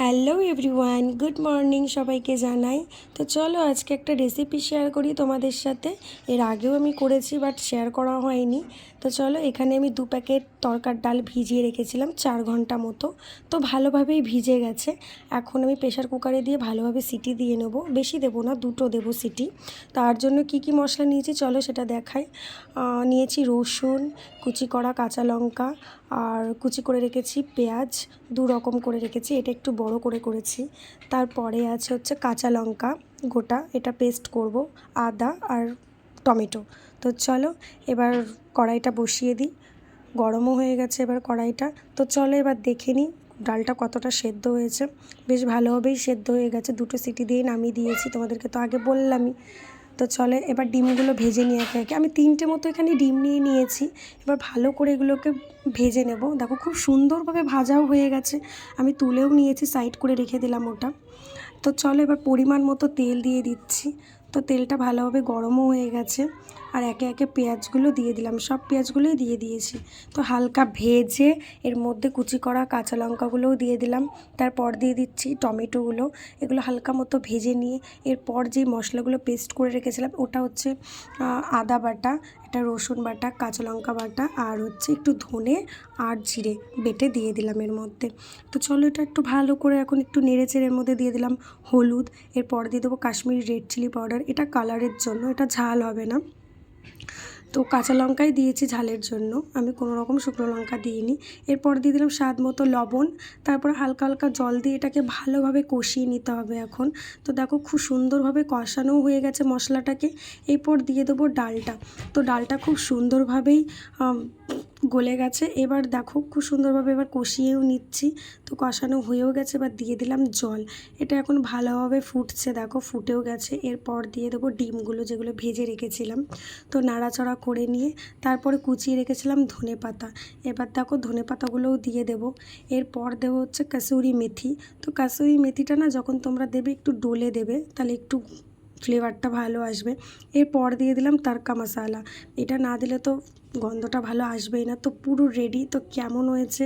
Hello everyone, good morning সবাইকে জানাই। তো চলো আজকে একটা রেসিপি শেয়ার করি তোমাদের সাথে। এর আগেও আমি করেছি বাট শেয়ার করা হয়নি। তো চলো, এখানে আমি 2 প্যাকেট তরকার ডাল ভিজিয়ে রেখেছিলাম 4 ঘন্টা মতো। তো ভালোভাবেই ভিজে গেছে। এখন আমি প্রেশার কুকারে দিয়ে ভালোভাবে সিটি দিয়ে নেব। বেশি দেবো না, 2টো দেবো সিটি। তার জন্য কি কি মশলা নিয়েছি চলো সেটা দেখাই। নিয়েছি রসুন, কুচি করা কাঁচা লঙ্কা, আর কুচি করে রেখেছি পেঁয়াজ, 2 রকম করে রেখেছি, এটা একটু বড় করে করেছি। তারপরে আছে হচ্ছে কাঁচা লঙ্কা গোটা, এটা পেস্ট করব, আদা আর টমেটো। তো চলো এবার কড়াইটা বসিয়ে দিই। গরমও হয়ে গেছে এবার কড়াইটা। তো চলো এবার দেখে নিই ডালটা কতটা সেদ্ধ হয়েছে। বেশ ভালোভাবেই সেদ্ধ হয়ে গেছে, 2টো সিটি দিয়ে নামিয়ে দিয়েছি, তোমাদেরকে তো আগে বললামই। তো চলে এবার ডিমগুলো ভেজে নিয়ে একে একে। আমি 3টে মতো এখানে ডিম নিয়ে নিয়েছি। এবার ভালো করে এগুলোকে ভেজে নেব। দেখো খুব সুন্দরভাবে ভাজাও হয়ে গেছে। আমি তুলেও নিয়েছি, সাইড করে রেখে দিলাম ওটা। তো চলো এবার পরিমাণ মতো তেল দিয়ে দিচ্ছি। তো তেলটা ভালোভাবে গরমও হয়ে গেছে। আর একে একে পেঁয়াজগুলো দিয়ে দিলাম, সব পেঁয়াজগুলোই দিয়ে দিয়েছি। তো হালকা ভেজে এর মধ্যে কুচি করা কাঁচা লঙ্কাগুলোও দিয়ে দিলাম। তারপর দিয়ে দিচ্ছি টমেটোগুলো। এগুলো হালকা মতো ভেজে নিয়ে এরপর যে মশলাগুলো পেস্ট করে রেখেছিলাম, ওটা হচ্ছে আদা বাটা, এটা রসুন বাটা, কাঁচা লঙ্কা বাটা, আর হচ্ছে একটু ধনে আর জিরে বেটে দিয়ে দিলাম এর মধ্যে। তো চলো এটা একটু ভালো করে এখন একটু নেড়েচেড়ে এর মধ্যে দিয়ে দিলাম হলুদ। এরপর দিয়ে দেবো কাশ্মীরি রেড চিলি পাউডার, এটা কালারের জন্য, এটা ঝাল হবে না। তো কাঁচা লঙ্কাই দিয়েছি ঝালের জন্য, আমি কোনো রকম শুকনো লঙ্কা দিইনি। এরপর দিয়ে দিলাম স্বাদ মতো লবণ। তারপর হালকা হালকা জল দিয়ে এটাকে ভালোভাবে কষিয়ে নিতে হবে এখন। তো দেখো খুব সুন্দরভাবে কষানো হয়ে গেছে মশলাটাকে। এরপর দিয়ে দেবো ডালটা। তো ডালটা খুব সুন্দরভাবেই গলে গেছে। এবার দেখো খুব সুন্দরভাবে এবার কষিয়েও নিচ্ছি। তো কষানো হয়েও গেছে, এবার দিয়ে দিলাম জল। এটা এখন ভালোভাবে ফুটছে, দেখো ফুটেও গেছে। এরপর দিয়ে দেবো ডিমগুলো যেগুলো ভেজে রেখেছিলাম। তো নাড়াচাড়া করে নিয়ে তারপরে কুচিয়ে রেখেছিলাম ধনেপাতা। এবার দেখো ধনেপাতাগুলোও দিয়ে দেবো। এরপর দেবো হচ্ছে কাসুরি মেথি। তো কাসুরি মেথিটা না যখন তোমরা দেবে একটু ডলে দেবে, তাহলে একটু ফ্লেভারটা ভালো আসবে। এরপর দিয়ে দিলাম তারকা মশালা। এটা না দিলে তো গন্ধটা ভালো আসবেই না। তো পুরো রেডি। তো কেমন হয়েছে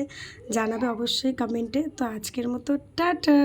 জানাবে অবশ্যই কমেন্টে। তো আজকের মতো টাটা।